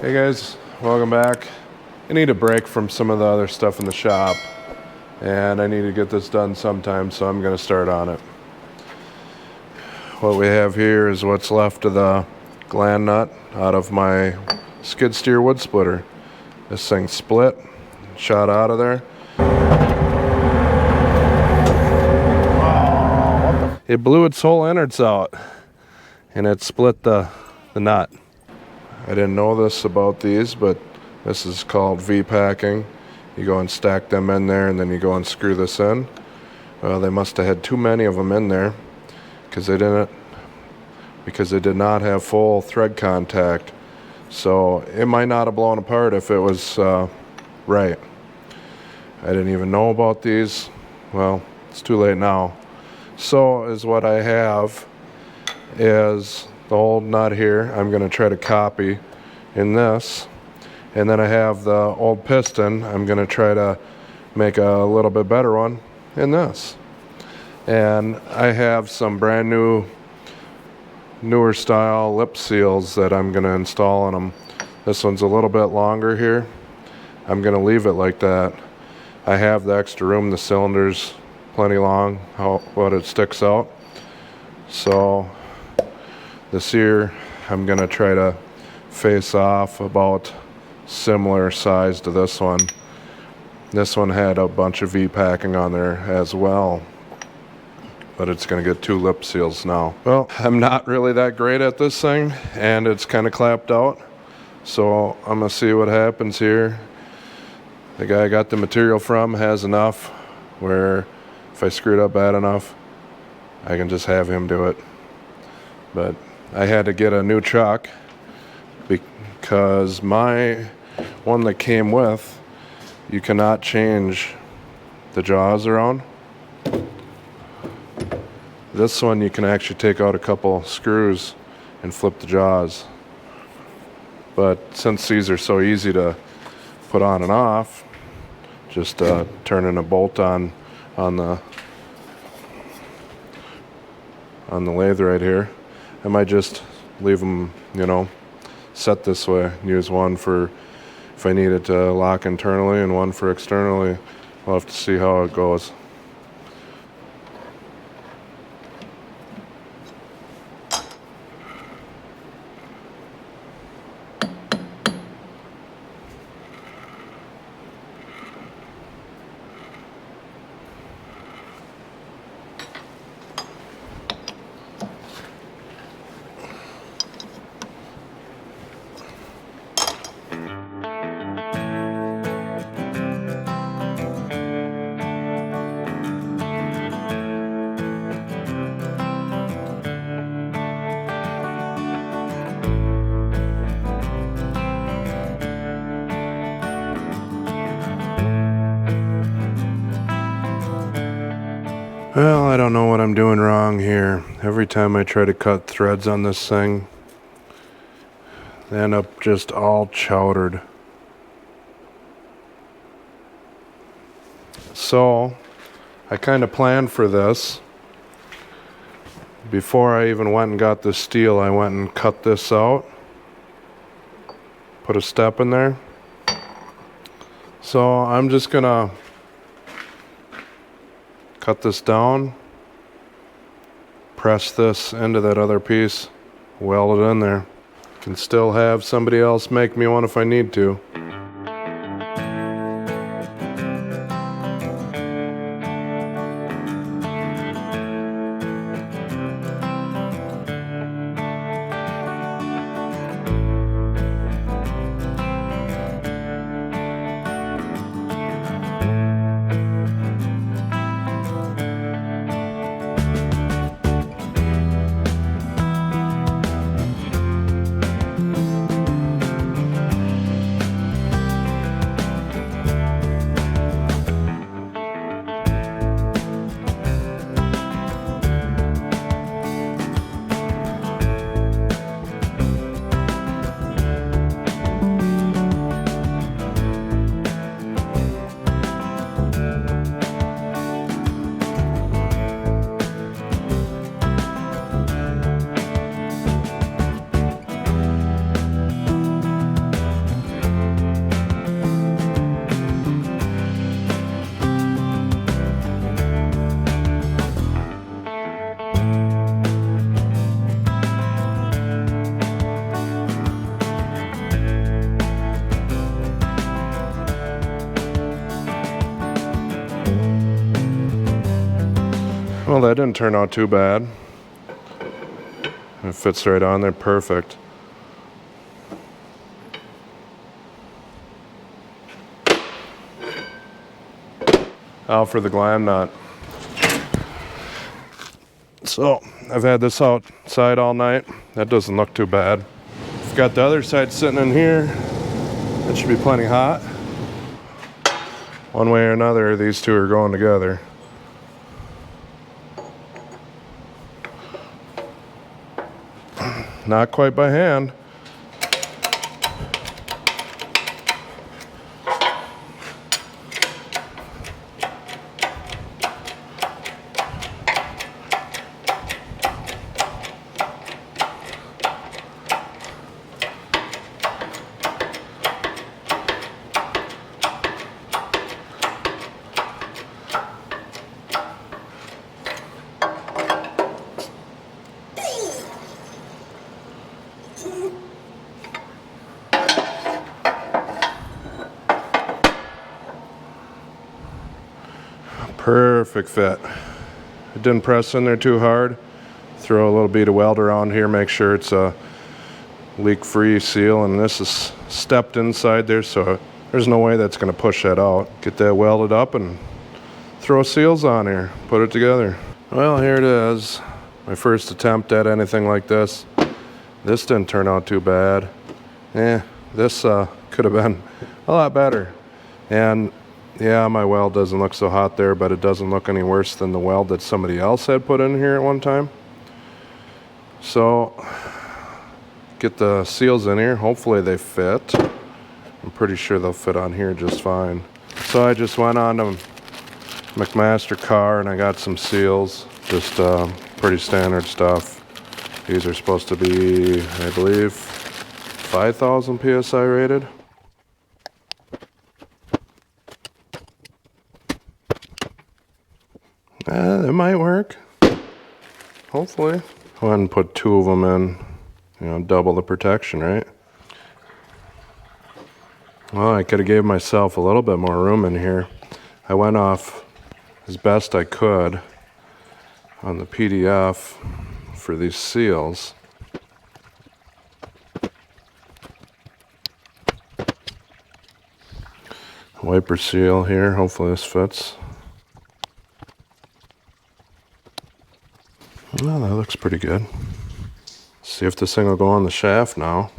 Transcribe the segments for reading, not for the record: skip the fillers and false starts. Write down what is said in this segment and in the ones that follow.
Hey guys, welcome back. I need a break from some of the other stuff in the shop, and I need to get this done sometime, so I'm going to start on it. What we have here is what's left of the gland nut out of my skid steer wood splitter. This thing split, shot out of there. It blew its whole innards out, and it split the nut. I didn't know this about these, but this is called V-packing. You go and stack them in there, and then you go and screw this in. Well, they must have had too many of them in there because they did not have full thread contact. So it might not have blown apart if it was right. I didn't even know about these. Well, it's too late now. So is what I have is the old nut here. I'm going to try to copy in this. And then I have the old piston. I'm going to try to make a little bit better one in this. And I have some brand newer style lip seals that I'm going to install on them. This one's a little bit longer here. I'm going to leave it like that. I have the extra room. The cylinder's plenty long, what it sticks out. So this here, I'm going to try to face off about similar size to this one. This one had a bunch of V-packing on there as well, but it's going to get 2 lip seals now. Well, I'm not really that great at this thing, and it's kind of clapped out, so I'm going to see what happens here. The guy I got the material from has enough where if I screwed up bad enough, I can just have him do it. But I had to get a new chuck because my one that came with, you cannot change the jaws around. This one you can actually take out a couple screws and flip the jaws. But since these are so easy to put on and off, just turning a bolt on the lathe right here. I might just leave them, set this way. Use one for if I need it to lock internally and one for externally. We'll have to see how it goes. Well, I don't know what I'm doing wrong here. Every time I try to cut threads on this thing, they end up just all chowdered. So, I kind of planned for this. Before I even went and got the steel, I went and cut this out. Put a step in there. So, I'm just gonna cut this down, press this into that other piece, weld it in there. Can still have somebody else make me one if I need to. Well, that didn't turn out too bad. It fits right on there, perfect. Now for the gland nut. So I've had this outside all night. That doesn't look too bad. I've got the other side sitting in here. That should be plenty hot. One way or another, these two are going together. Not quite by hand. Perfect fit. It didn't press in there too hard. Throw a little bead of weld around here, make sure it's a leak-free seal, and this is stepped inside there, so there's no way that's going to push that out. Get that welded up and throw seals on here, put it together. Well, here it is. My first attempt at anything like this. This didn't turn out too bad. This could have been a lot better. And yeah, my weld doesn't look so hot there, but it doesn't look any worse than the weld that somebody else had put in here at one time. So, get the seals in here. Hopefully they fit. I'm pretty sure they'll fit on here just fine. So I just went on to McMaster Car and I got some seals. Just pretty standard stuff. These are supposed to be, I believe, 5,000 PSI rated. It might work. Hopefully. Go ahead and put 2 of them in. You know, double the protection, right? Well, I could have gave myself a little bit more room in here. I went off as best I could on the PDF for these seals. Wiper seal here. Hopefully this fits. Well, that looks pretty good. See if this thing will go on the shaft now.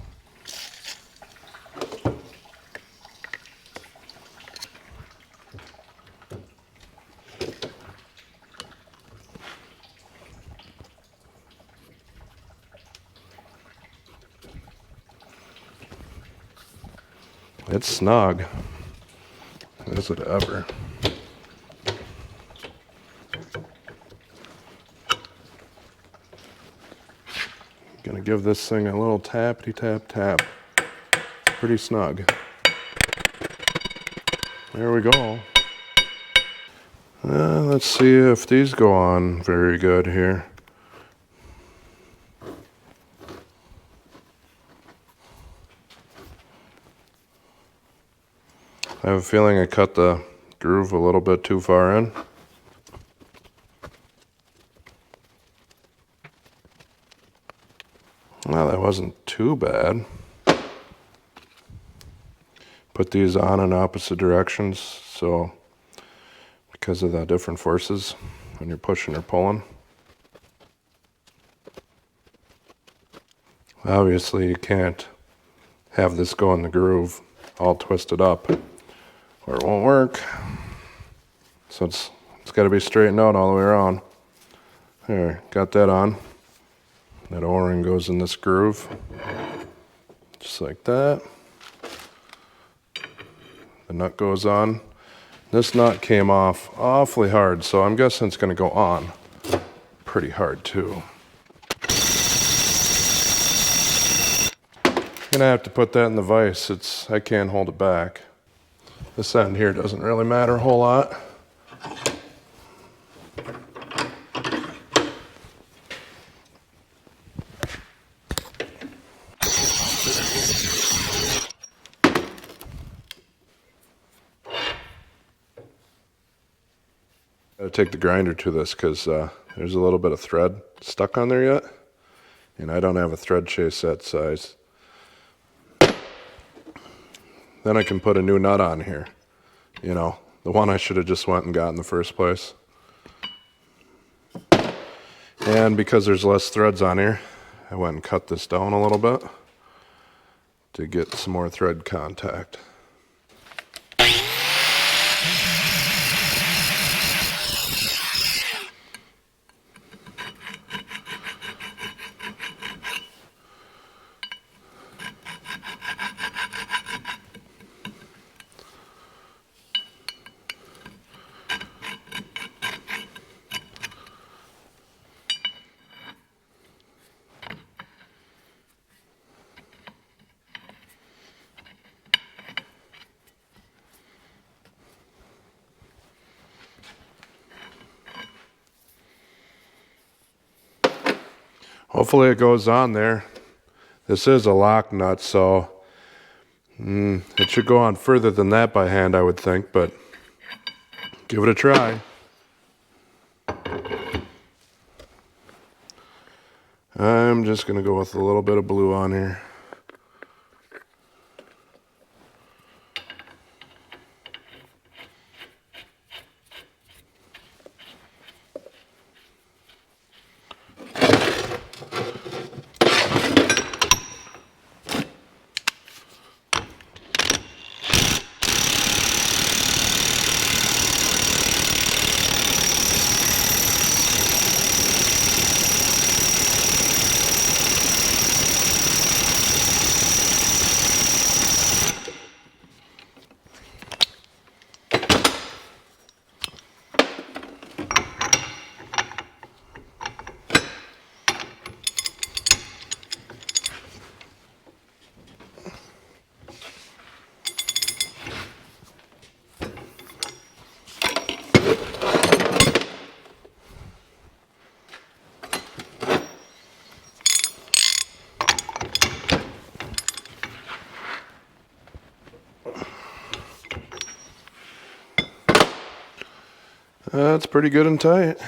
It's snug. Is it ever? Gonna give this thing a little tappity tap tap. Pretty snug. There we go. Let's see if these go on very good here. I have a feeling I cut the groove a little bit too far in. Well, that wasn't too bad. Put these on in opposite directions, so because of the different forces when you're pushing or pulling. Obviously, you can't have this go in the groove all twisted up, or it won't work. So it's got to be straightened out all the way around. There, got that on. That O-ring goes in this groove, just like that. The nut goes on. This nut came off awfully hard, so I'm guessing it's going to go on pretty hard too. I'm gonna have to put that in the vise. I can't hold it back. This end here doesn't really matter a whole lot. Gotta take the grinder to this because There's a little bit of thread stuck on there yet, and I don't have a thread chase that size. Then I can put a new nut on here. You know, the one I should have just went and got in the first place. And because there's less threads on here, I went and cut this down a little bit to get some more thread contact. Hopefully it goes on there. This is a lock nut, so it should go on further than that by hand, I would think, but give it a try. I'm just going to go with a little bit of blue on here. That's pretty good and tight.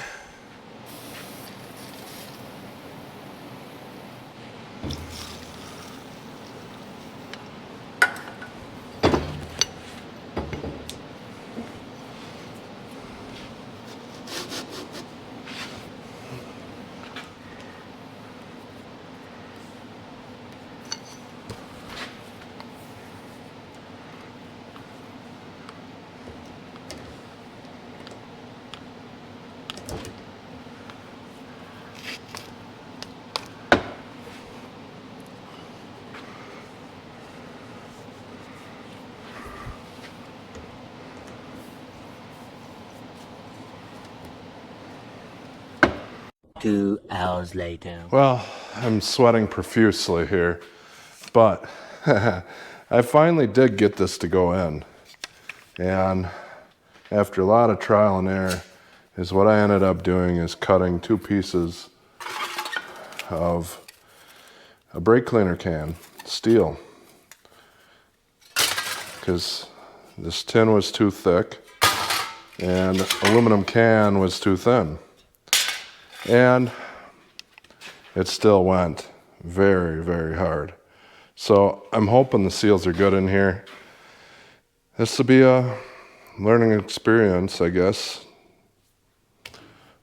Two hours later. Well, I'm sweating profusely here, but I finally did get this to go in. And after a lot of trial and error, is what I ended up doing is cutting 2 pieces of a brake cleaner can, steel, because this tin was too thick and aluminum can was too thin. And it still went very, very hard. So I'm hoping the seals are good in here. This will be a learning experience, I guess.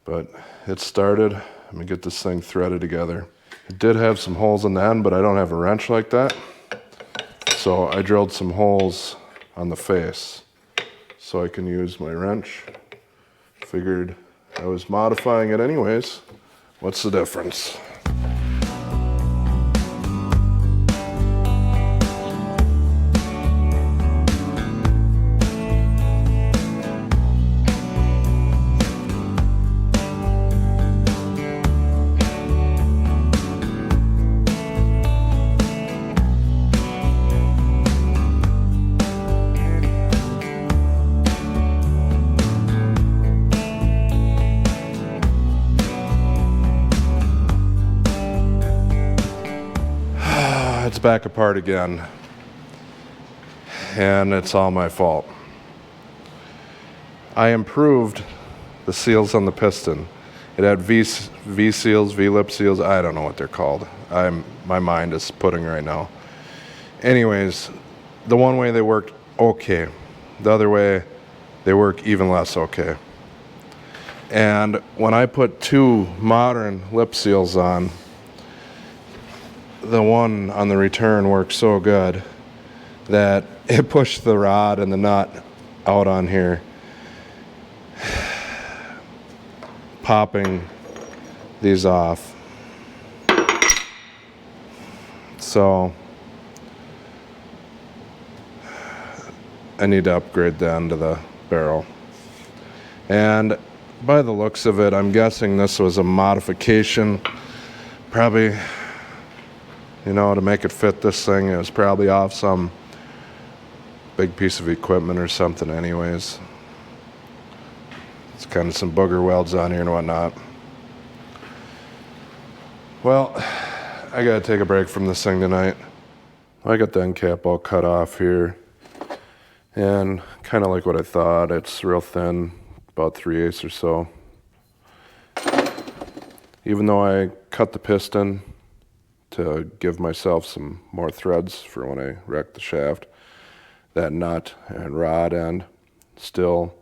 But it started. Let me get this thing threaded together. It did have some holes in the end, but I don't have a wrench like that. So I drilled some holes on the face so I can use my wrench. Figured I was modifying it anyways. What's the difference? It's back apart again, and it's all my fault. I improved the seals on the piston, It had V seals, V lip seals. I don't know what they're called. My mind is pudding right now. Anyways, the one way they worked okay. The other way, they work even less okay. And when I put two modern lip seals on, the one on the return worked so good that it pushed the rod and the nut out on here, popping these off. So I need to upgrade the end of the barrel. And by the looks of it, I'm guessing this was a modification. Probably, to make it fit this thing, it was probably off some big piece of equipment or something anyways. It's kind of some booger welds on here and whatnot. Well, I gotta take a break from this thing tonight. I got the end cap all cut off here. And kind of like what I thought, it's real thin, about 3/8 or so. Even though I cut the piston to give myself some more threads for when I wreck the shaft, that nut and rod end still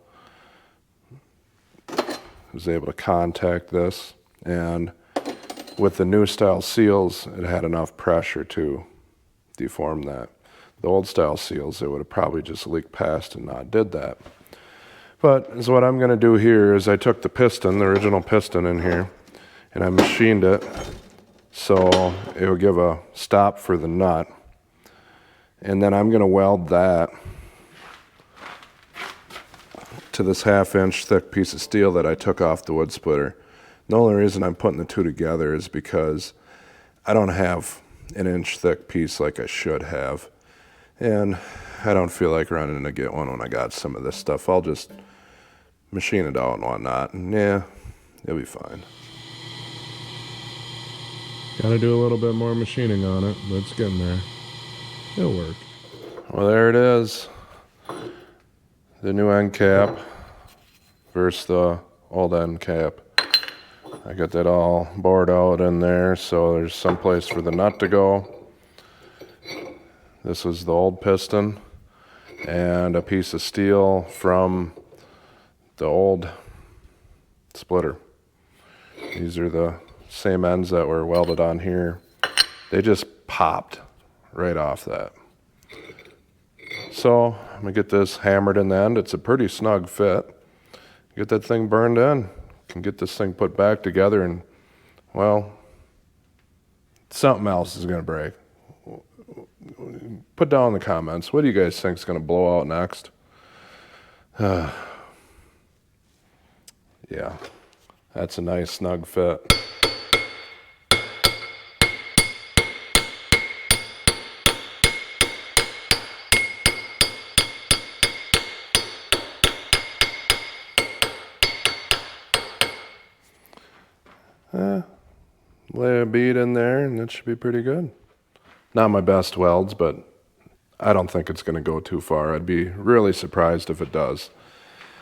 was able to contact this. And with the new style seals, it had enough pressure to deform that. The old style seals, it would have probably just leaked past and not did that. But so what I'm going to do here is I took the piston, the original piston in here, and I machined it so it would give a stop for the nut. And then I'm going to weld that to this 1/2-inch thick piece of steel that I took off the wood splitter. The only reason I'm putting the two together is because I don't have an inch thick piece like I should have. And I don't feel like running to get one when I got some of this stuff. I'll just machine it out and whatnot, and yeah, it'll be fine. Gotta do a little bit more machining on it, but it's getting there. It'll work. Well, there it is. The new end cap versus the old end cap. I got that all bored out in there, so there's some place for the nut to go. This was the old piston and a piece of steel from the old splitter. These are the same ends that were welded on here. They just popped right off that. So I'm gonna get this hammered in the end. It's a pretty snug fit. Get that thing burned in. Can get this thing put back together, and well, something else is gonna break. Put down in the comments, what do you guys think is gonna blow out next? Yeah, that's a nice snug fit. Lay a bead in there and it should be pretty good. Not my best welds, but I don't think it's going to go too far. I'd be really surprised if it does.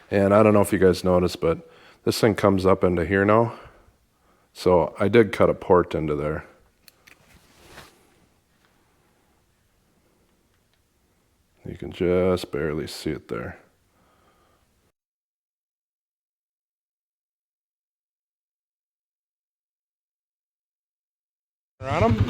And I don't know if you guys noticed, but this thing comes up into here now. So I did cut a port into there. You can just barely see it there. On them.